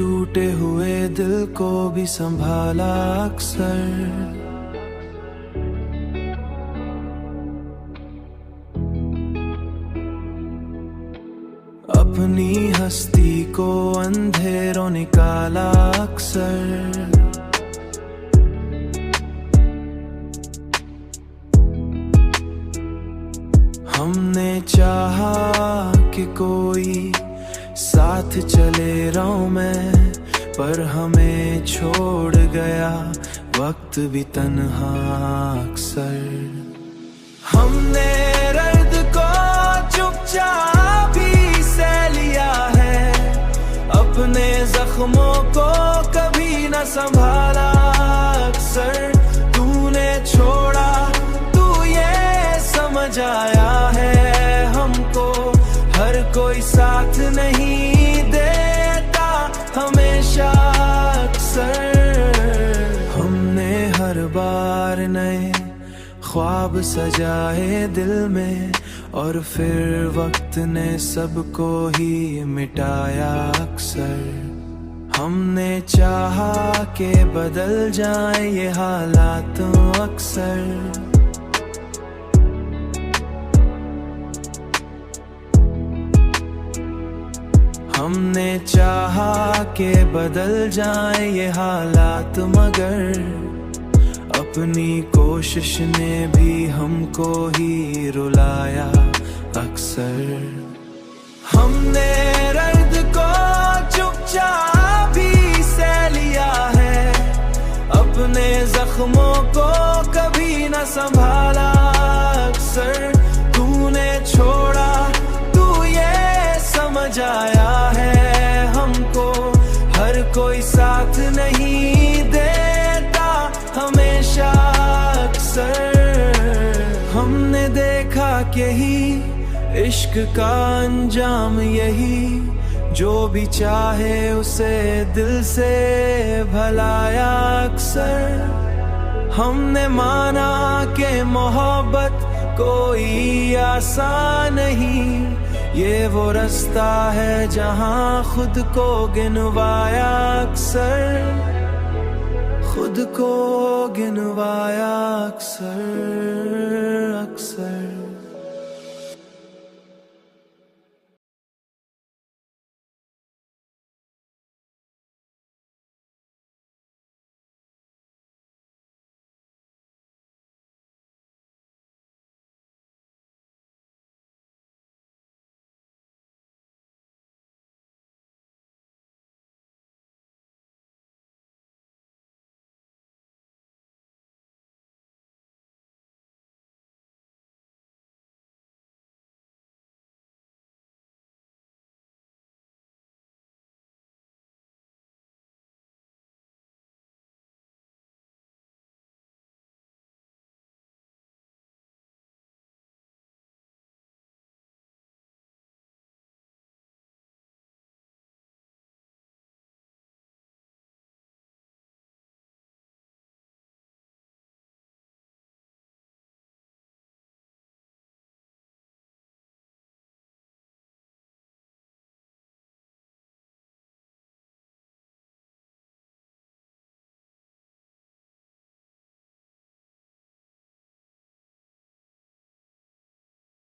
टूटे हुए दिल को भी संभाला अक्सर। अपनी हस्ती को अंधेरों निकाला अक्सर। हमने चाहा कि कोई साथ चले रहूं मैं, पर हमें छोड़ गया वक्त भी तन्हा अक्सर। हमने दर्द को चुपचाप ही सह लिया है, अपने जख्मों को कभी न संभाला अक्सर। तूने छोड़ा, तू ये समझ आया है हमको, हर कोई साथ नहीं देता हमेशा अक्सर। हमने हर बार नए ख्वाब सजाए दिल में, और फिर वक्त ने सबको ही मिटाया अक्सर। हमने चाहा कि बदल जाए ये हालात अक्सर। हमने चाहा कि बदल जाए ये हालात, मगर अपनी कोशिश ने भी हमको ही रुलाया अक्सर। हमने दर्द को चुपचाप ही सह लिया है, अपने जख्मों को कभी न संभाला अक्सर। तूने छोड़ा, तू ये समझ आया है हमको, हर कोई साथ नहीं देता हमेशा अक्सर। हमने देखा कि ही इश्क का अंजाम यही, जो भी चाहे उसे दिल से भलाया अक्सर। हमने माना कि मोहब्बत कोई आसान नहीं, ये वो रास्ता है जहां खुद को गिनवाया अक्सर, खुद को गिनवाया अक्सर अक्सर।